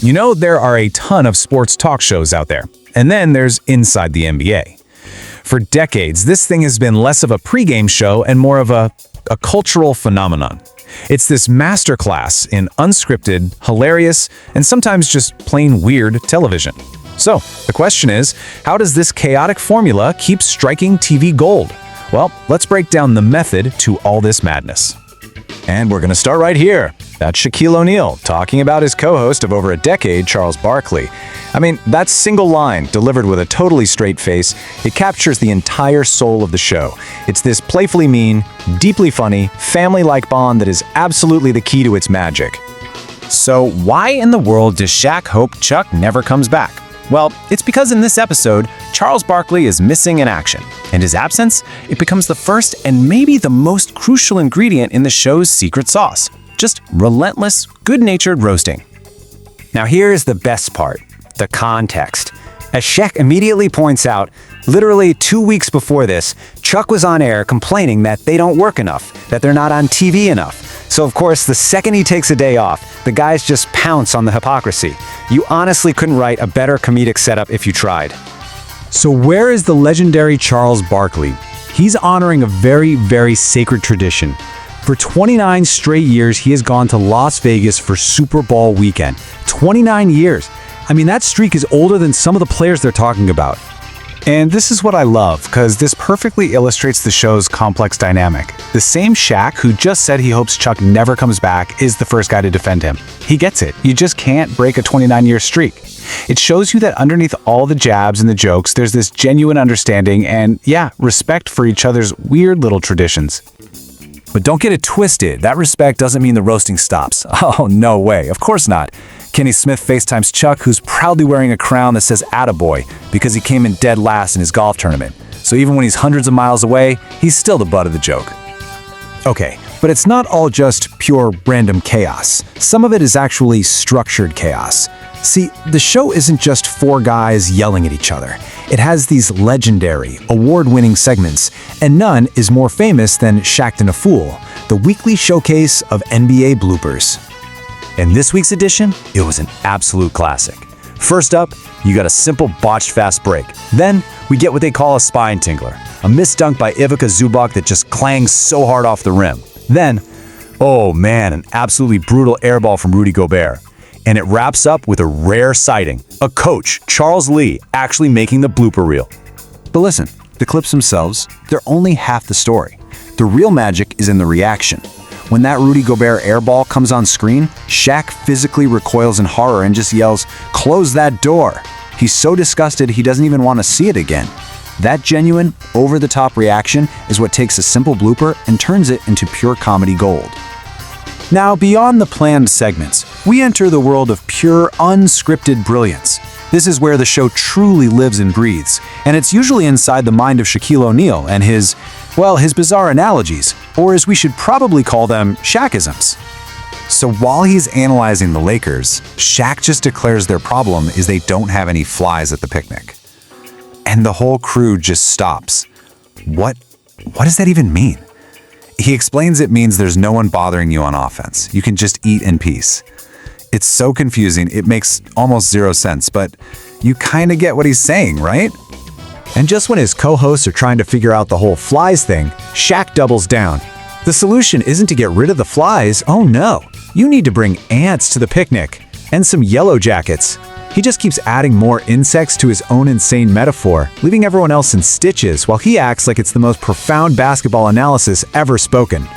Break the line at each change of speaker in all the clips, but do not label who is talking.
You know, there are a ton of sports talk shows out there, and then there's Inside the NBA. For decades, this thing has been less of a pregame show and more of a cultural phenomenon. It's this masterclass in unscripted, hilarious, and sometimes just plain weird television. So, the question is, how does this chaotic formula keep striking TV gold? Well, let's break down the method to all this madness. And we're going to start right here. That's Shaquille O'Neal talking about his co-host of over a decade, Charles Barkley. I mean, that single line, delivered with a totally straight face, it captures the entire soul of the show. It's this playfully mean, deeply funny, family-like bond that is absolutely the key to its magic. So why in the world does Shaq hope Chuck never comes back? Well, it's because in this episode, Charles Barkley is missing in action. In his absence, it becomes the first and maybe the most crucial ingredient in the show's secret sauce. Just relentless, good-natured roasting. Now here's the best part, the context. As Shaq immediately points out, literally 2 weeks before this, Chuck was on air complaining that they don't work enough, that they're not on TV enough. So of course, the second he takes a day off, the guys just pounce on the hypocrisy. You honestly couldn't write a better comedic setup if you tried.
So where is the legendary Charles Barkley? He's honoring a very, very sacred tradition. For 29 straight years, he has gone to Las Vegas for Super Bowl weekend. 29 years. I mean, that streak is older than some of the players they're talking about.
And this is what I love, because this perfectly illustrates the show's complex dynamic. The same Shaq who just said he hopes Chuck never comes back is the first guy to defend him. He gets it. You just can't break a 29-year streak. It shows you that underneath all the jabs and the jokes, there's this genuine understanding and, yeah, respect for each other's weird little traditions. But don't get it twisted. That respect doesn't mean the roasting stops. Oh, no way. Of course not. Kenny Smith FaceTimes Chuck, who's proudly wearing a crown that says "Attaboy" because he came in dead last in his golf tournament. So even when he's hundreds of miles away, he's still the butt of the joke. Okay, but it's not all just pure random chaos. Some of it is actually structured chaos. See, the show isn't just four guys yelling at each other. It has these legendary, award-winning segments, and none is more famous than Shaqtin' a Fool, the weekly showcase of NBA bloopers. In this week's edition, it was an absolute classic. First up, you got a simple botched fast break. Then, we get what they call a spine tingler, a missed dunk by Ivica Zubac that just clangs so hard off the rim. Then, oh man, an absolutely brutal airball from Rudy Gobert. And it wraps up with a rare sighting, a coach, Charles Lee, actually making the blooper reel. But listen, the clips themselves, they're only half the story. The real magic is in the reaction. When that Rudy Gobert airball comes on screen, Shaq physically recoils in horror and just yells, "Close that door!" He's so disgusted he doesn't even want to see it again. That genuine, over-the-top reaction is what takes a simple blooper and turns it into pure comedy gold. Now, beyond the planned segments, we enter the world of pure, unscripted brilliance. This is where the show truly lives and breathes, and it's usually inside the mind of Shaquille O'Neal and his bizarre analogies, or as we should probably call them, Shaqisms. So while he's analyzing the Lakers, Shaq just declares their problem is they don't have any flies at the picnic. And the whole crew just stops. What does that even mean? He explains it means there's no one bothering you on offense. You can just eat in peace. It's so confusing, it makes almost zero sense, but you kind of get what he's saying, right? And just when his co-hosts are trying to figure out the whole flies thing, Shaq doubles down. The solution isn't to get rid of the flies, oh no. You need to bring ants to the picnic, and some yellow jackets. He just keeps adding more insects to his own insane metaphor, leaving everyone else in stitches while he acts like it's the most profound basketball analysis ever spoken.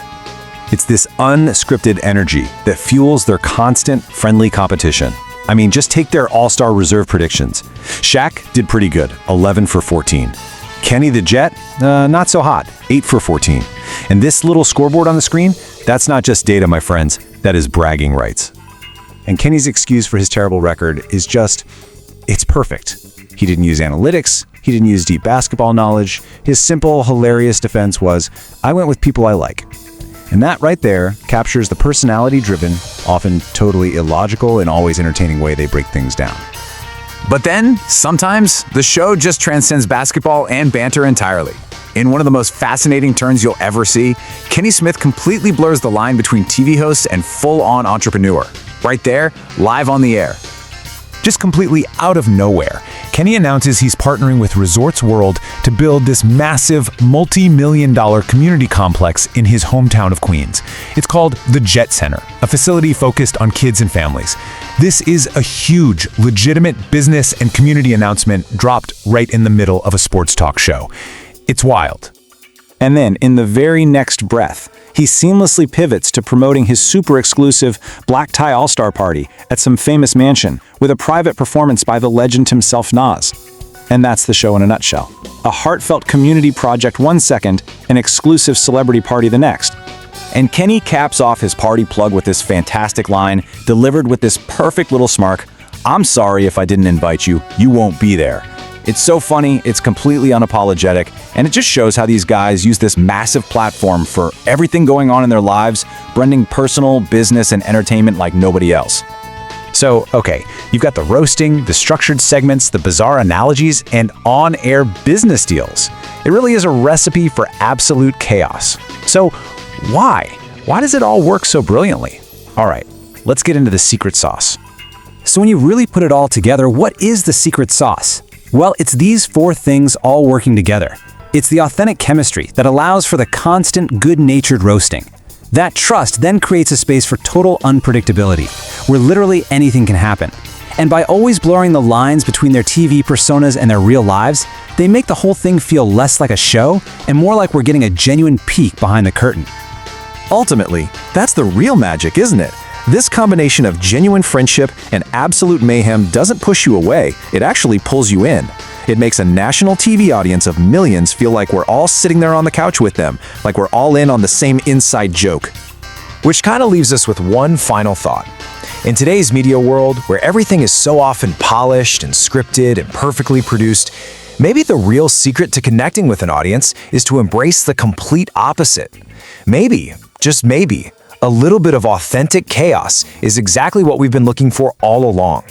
It's this unscripted energy that fuels their constant, friendly competition. I mean, just take their all-star reserve predictions. Shaq did pretty good, 11 for 14. Kenny the Jet, not so hot, 8 for 14. And this little scoreboard on the screen, that's not just data, my friends, that is bragging rights. And Kenny's excuse for his terrible record is just, it's perfect. He didn't use analytics, he didn't use deep basketball knowledge. His simple, hilarious defense was, I went with people I like. And that right there captures the personality-driven, often totally illogical and always entertaining way they break things down. But then, sometimes, the show just transcends basketball and banter entirely. In one of the most fascinating turns you'll ever see, Kenny Smith completely blurs the line between TV host and full-on entrepreneur. Right there, live on the air.
Just completely out of nowhere, Kenny announces he's partnering with Resorts World to build this massive, multi-million-dollar community complex in his hometown of Queens. It's called the Jet Center, a facility focused on kids and families. This is a huge, legitimate business and community announcement dropped right in the middle of a sports talk show. It's wild.
And then, in the very next breath, he seamlessly pivots to promoting his super exclusive black tie all-star party at some famous mansion with a private performance by the legend himself, Nas. And that's the show in a nutshell. A heartfelt community project one second, an exclusive celebrity party the next. And Kenny caps off his party plug with this fantastic line, delivered with this perfect little smirk, "I'm sorry if I didn't invite you, you won't be there." It's so funny, it's completely unapologetic, and it just shows how these guys use this massive platform for everything going on in their lives, blending personal, business, and entertainment like nobody else.
So, okay, you've got the roasting, the structured segments, the bizarre analogies, and on-air business deals. It really is a recipe for absolute chaos. So, why? Why does it all work so brilliantly? All right, let's get into the secret sauce.
So when you really put it all together, what is the secret sauce? Well, it's these four things all working together. It's the authentic chemistry that allows for the constant, good-natured roasting. That trust then creates a space for total unpredictability, where literally anything can happen. And by always blurring the lines between their TV personas and their real lives, they make the whole thing feel less like a show and more like we're getting a genuine peek behind the curtain.
Ultimately, that's the real magic, isn't it? This combination of genuine friendship and absolute mayhem doesn't push you away, it actually pulls you in. It makes a national TV audience of millions feel like we're all sitting there on the couch with them, like we're all in on the same inside joke. Which kind of leaves us with one final thought. In today's media world, where everything is so often polished and scripted and perfectly produced, maybe the real secret to connecting with an audience is to embrace the complete opposite. Maybe, just maybe, a little bit of authentic chaos is exactly what we've been looking for all along.